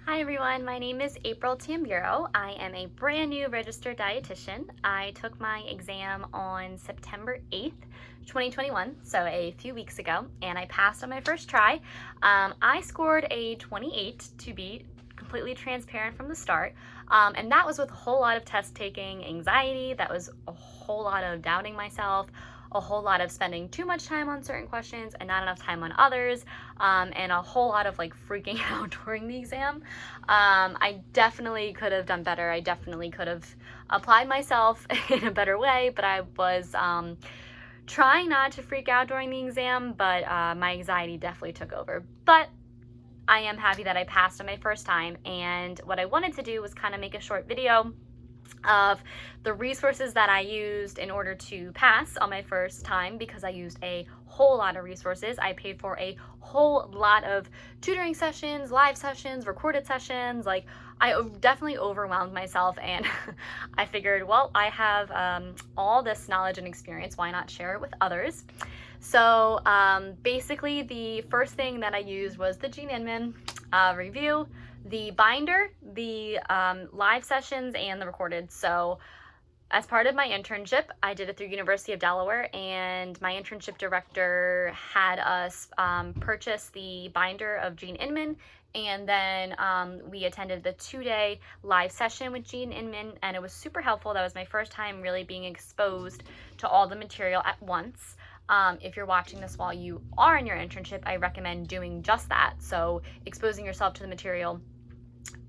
Hi everyone, my name is April Tamburo. I am a brand new registered dietitian. I took my exam on September 8th, 2021, so a few weeks ago, and I passed on my first try. I scored a 28 to be completely transparent from the start, and that was with a whole lot of test taking anxiety. That was a whole lot of doubting myself, a whole lot of spending too much time on certain questions and not enough time on others, and a whole lot of like freaking out during the exam. I definitely could have done better. I definitely could have applied myself in a better way, but I was trying not to freak out during the exam, but my anxiety definitely took over. But I am happy that I passed on my first time, and what I wanted to do was kind of make a short video of the resources that I used in order to pass on my first time, because I used a whole lot of resources. I paid for a whole lot of tutoring sessions, live sessions, recorded sessions. Like, I definitely overwhelmed myself, and I figured, well, I have all this knowledge and experience, why not share it with others? So basically the first thing that I used was the Gene Inman review, the binder, the live sessions, and the recorded. So as part of my internship, I did it through University of Delaware, and my internship director had us purchase the binder of Gene Inman, and then we attended the 2-day live session with Gene Inman, and it was super helpful. That was my first time really being exposed to all the material at once. If you're watching this while you are in your internship, I recommend doing just that. So exposing yourself to the material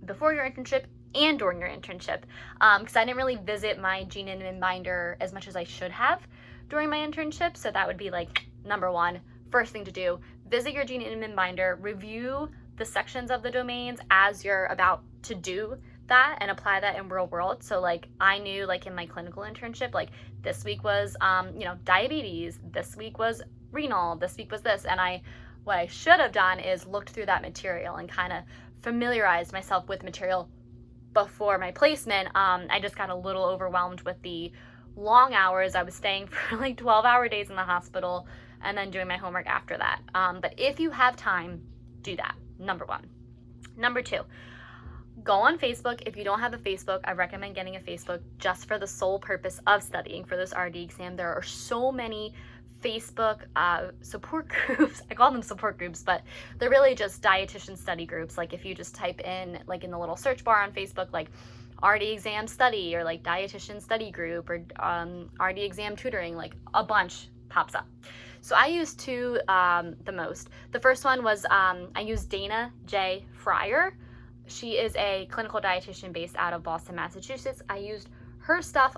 before your internship and during your internship, because I didn't really visit my Gene Inman binder as much as I should have during my internship. So that would be like number one, first thing to do: visit your Gene Inman binder, review the sections of the domains as you're about to do that and apply that in real world. So like, I knew, like in my clinical internship, like this week was diabetes, this week was renal, this week was this, and what I should have done is looked through that material and kind of familiarized myself with material before my placement. I just got a little overwhelmed with the long hours. I was staying for like 12-hour days in the hospital and then doing my homework after that. But if you have time, do that, number one. Number two, go on Facebook. If you don't have a Facebook, I recommend getting a Facebook just for the sole purpose of studying for this RD exam. There are so many Facebook support groups. I call them support groups, but they're really just dietitian study groups. Like if you just type in, like in the little search bar on Facebook, like RD exam study, or like dietitian study group, or RD exam tutoring, like a bunch pops up. So I used two the most. The first one was I used Dana J. Fryer. She is a clinical dietitian based out of Boston, Massachusetts. I used her stuff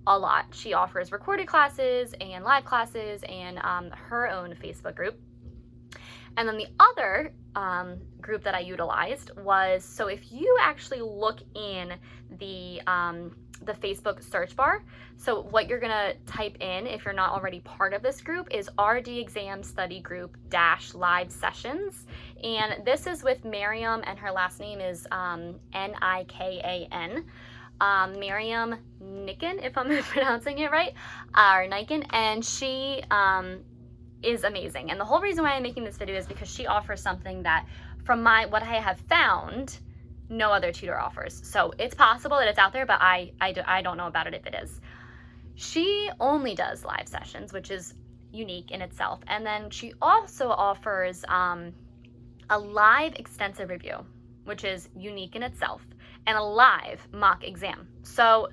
a lot. She offers recorded classes and live classes and her own Facebook group. And then the other group that I utilized was, so if you actually look in the Facebook search bar, so what you're gonna type in, if you're not already part of this group, is RD Exam Study Group - live sessions. And this is with Miriam, and her last name is Nikan. Miriam Nikan, if I'm pronouncing it right, or Nikan, and she is amazing. And the whole reason why I'm making this video is because she offers something that, from what I have found, no other tutor offers. So it's possible that it's out there, but I don't know about it if it is. She only does live sessions, which is unique in itself. And then she also offers a live extensive review, which is unique in itself, and a live mock exam. So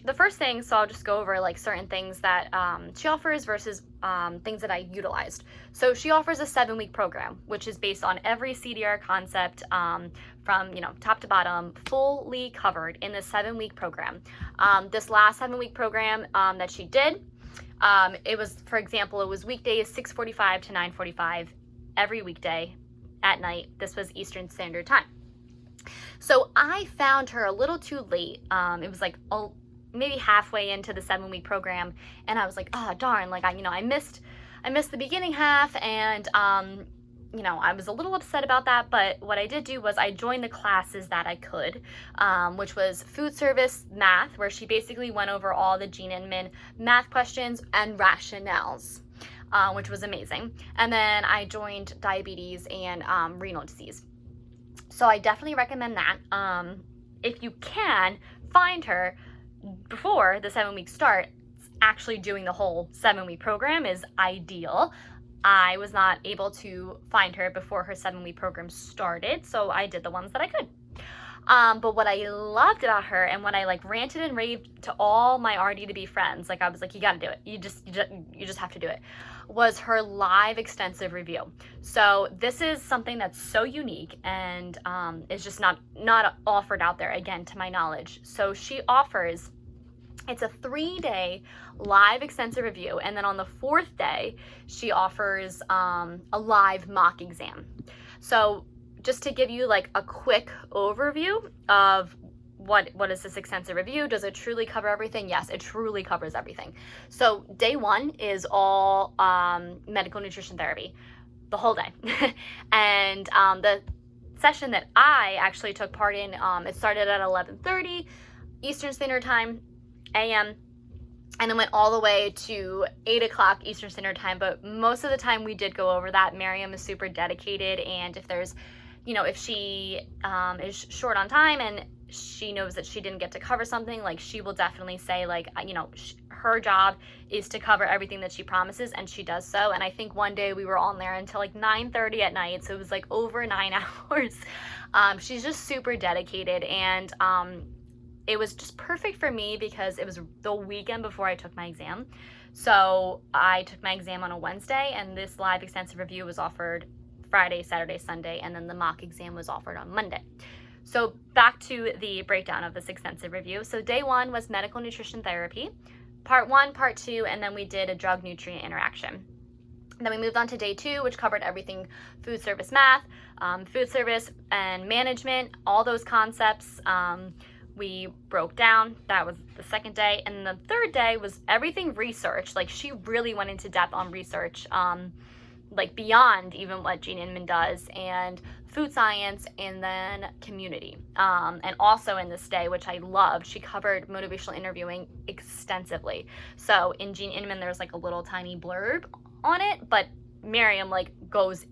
the first thing, so I'll just go over like certain things that she offers versus things that I utilized. So she offers a 7-week program, which is based on every CDR concept from top to bottom, fully covered in this 7-week program. This last 7-week program that she did, it was, for example, it was weekdays 6:45 to 9:45 every weekday at night. This was Eastern Standard Time. So I found her a little too late. It was like maybe halfway into the 7-week program, and I was like, oh darn, like I missed the beginning half, and I was a little upset about that. But what I did do was I joined the classes that I could, which was food service math, where she basically went over all the Gene Inman math questions and rationales, which was amazing. And then I joined diabetes and renal disease. So I definitely recommend that. If you can, find her before the 7-week start. Actually doing the whole 7-week program is ideal. I was not able to find her before her 7-week program started, so I did the ones that I could. But what I loved about her, and when I like ranted and raved to all my RD to be friends, like I was like, you got to do it. You just have to do it, was her live extensive review. So this is something that's so unique and is just not offered out there, again, to my knowledge. So she offers, it's a 3-day live extensive review, and then on the 4th day, she offers a live mock exam. So just to give you like a quick overview of what is this extensive review, does it truly cover everything? Yes, it truly covers everything. So day 1 is all medical nutrition therapy, the whole day. And the session that I actually took part in, it started at 11:30 Eastern Standard Time, a.m., and it went all the way to 8 o'clock Eastern Standard Time. But most of the time we did go over that. Miriam is super dedicated, and if there's, if she is short on time and she knows that she didn't get to cover something, like she will definitely say, like, her job is to cover everything that she promises, and she does so. And I think one day we were on there until like 9:30 at night, so it was like over 9 hours. She's just super dedicated, and it was just perfect for me because it was the weekend before I took my exam. So I took my exam on a Wednesday, and this live extensive review was offered Friday, Saturday, Sunday, and then the mock exam was offered on Monday. So back to the breakdown of this extensive review. So day 1 was medical nutrition therapy, part 1, part 2, and then we did a drug nutrient interaction. Then we moved on to day 2, which covered everything food service math, food service and management, all those concepts. We broke down. That was the 2nd day. And the 3rd day was everything research. Like she really went into depth on research, like beyond even what Jean Inman does, and food science, and then community. And also in this day, which I loved, she covered motivational interviewing extensively. So in Jean Inman, there's like a little tiny blurb on it, but Miriam like goes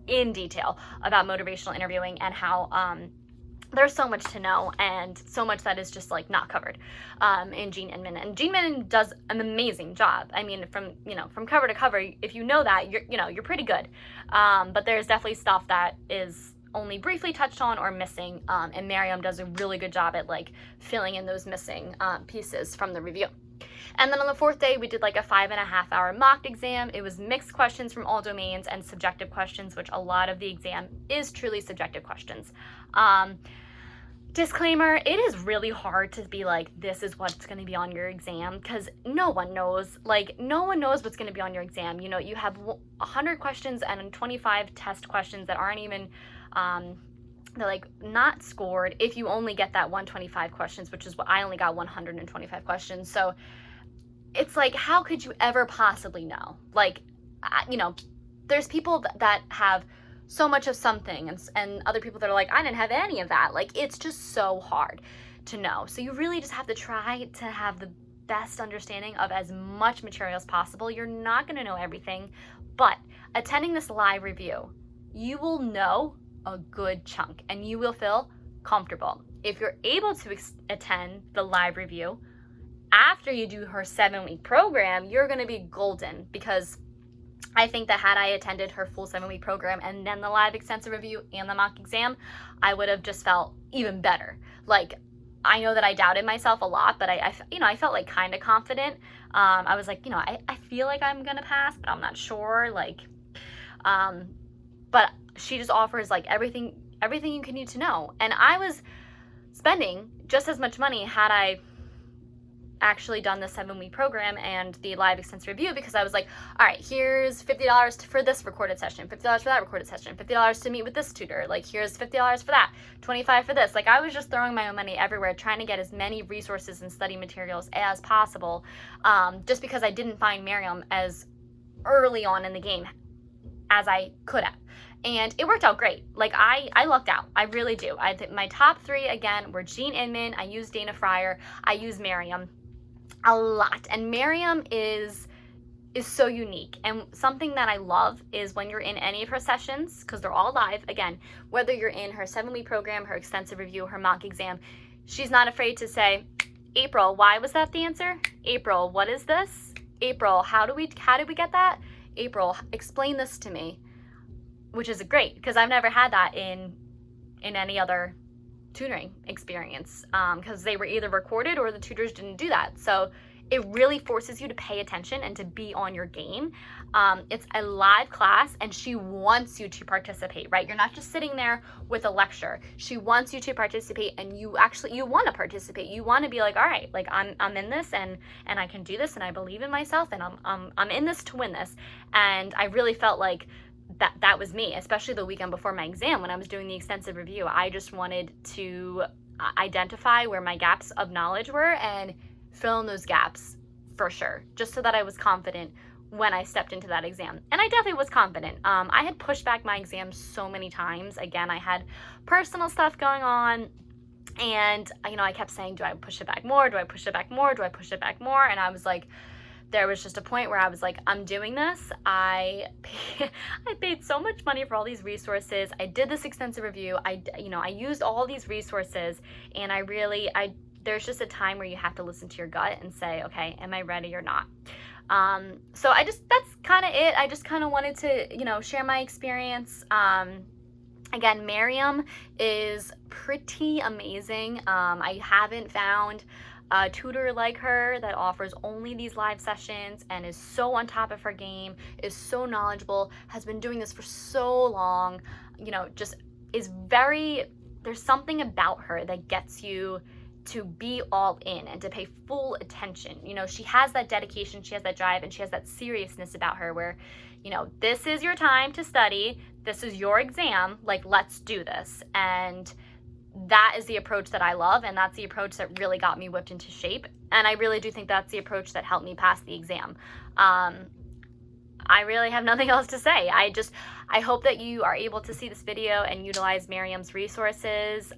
in detail about motivational interviewing and how there's so much to know, and so much that is just like not covered in Jean Inman. And Jean Inman does an amazing job. I mean, from cover to cover, if you know that, you're pretty good. But there's definitely stuff that is only briefly touched on or missing, and Miriam does a really good job at like filling in those missing pieces from the review. And then on the 4th day, we did like a 5.5-hour mock exam. It was mixed questions from all domains and subjective questions, which a lot of the exam is truly subjective questions. Disclaimer, it is really hard to be like, this is what's going to be on your exam, because no one knows. Like, no one knows what's going to be on your exam. You have 100 questions and 25 test questions that aren't even, they're like not scored if you only get that 125 questions, which is what I only got, 125 questions. So it's like, how could you ever possibly know? Like, there's people that have so much of something, and other people that are like, I didn't have any of that. Like, it's just so hard to know. So you really just have to try to have the best understanding of as much material as possible. You're not going to know everything, but attending this live review, you will know a good chunk, and you will feel comfortable. If you're able to attend the live review after you do her 7-week program, you're going to be golden, because I think that had I attended her full 7-week program and then the live extensive review and the mock exam, I would have just felt even better. Like, I know that I doubted myself a lot, but I felt like kind of confident. I was like, I feel like I'm going to pass, but I'm not sure. Like, but she just offers like everything you can need to know. And I was spending just as much money had I actually done the 7-week program and the live extensive review, because I was like, all right, here's $50 for this recorded session, $50 for that recorded session, $50 to meet with this tutor, like here's $50 for that, $25 for this. Like, I was just throwing my own money everywhere, trying to get as many resources and study materials as possible, just because I didn't find Miriam as early on in the game as I could have. And it worked out great. Like, I lucked out. I really do. I think my top 3, again, were Jean Inman, I used Dana Fryer, I used Miriam a lot. And Miriam is is so unique. And something that I love is when you're in any of her sessions, because they're all live, again, whether you're in her 7-week program, her extensive review, her mock exam, she's not afraid to say, April, why was that the answer? April, what is this? April, how did we get that? April, explain this to me. Which is great, because I've never had that in any other tutoring experience, because they were either recorded or the tutors didn't do that. So it really forces you to pay attention and to be on your game. It's a live class, and she wants you to participate, right? You're not just sitting there with a lecture. She wants you to participate, and you want to participate. You want to be like, all right, like I'm in this, and I can do this, and I believe in myself, and I'm in this to win this. And I really felt like that was me, especially the weekend before my exam when I was doing the extensive review. I just wanted to identify where my gaps of knowledge were and fill in those gaps for sure, just so that I was confident when I stepped into that exam. And I definitely was confident. I had pushed back my exam so many times. Again, I had personal stuff going on, and I kept saying, do I push it back more? Do I push it back more? Do I push it back more? And I was like, there was just a point where I was like, I'm doing this. I paid so much money for all these resources. I did this extensive review. I used all these resources, and there's just a time where you have to listen to your gut and say, okay, am I ready or not? So that's kind of it. I just kind of wanted to, share my experience. Again, Miriam is pretty amazing. I haven't found a tutor like her that offers only these live sessions and is so on top of her game, is so knowledgeable, has been doing this for so long, there's something about her that gets you to be all in and to pay full attention. She has that dedication, she has that drive, and she has that seriousness about her where, this is your time to study, this is your exam, like, let's do this. And that is the approach that I love, and that's the approach that really got me whipped into shape. And I really do think that's the approach that helped me pass the exam. I really have nothing else to say. I hope that you are able to see this video and utilize Miriam's resources.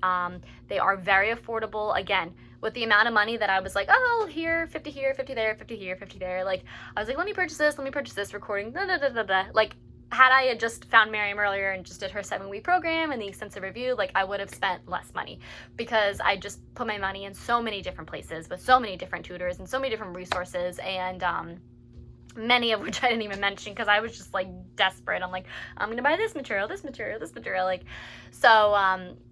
They are very affordable. Again, with the amount of money that I was like, oh, here, 50 here, 50 there, 50 here, 50 there. Like, I was like, let me purchase this recording, da, da, da, da, da. Like, had I had just found Miriam earlier and just did her 7-week program and the extensive review, like, I would have spent less money, because I just put my money in so many different places with so many different tutors and so many different resources, and many of which I didn't even mention because I was just like desperate. I'm like, I'm gonna buy this material, like. So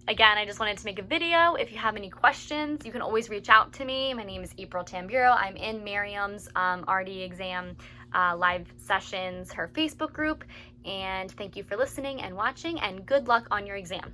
again, I just wanted to make a video. If you have any questions, you can always reach out to me. My name is April Tamburo. I'm in Miriam's RD exam live sessions, her Facebook group. And thank you for listening and watching, and good luck on your exam.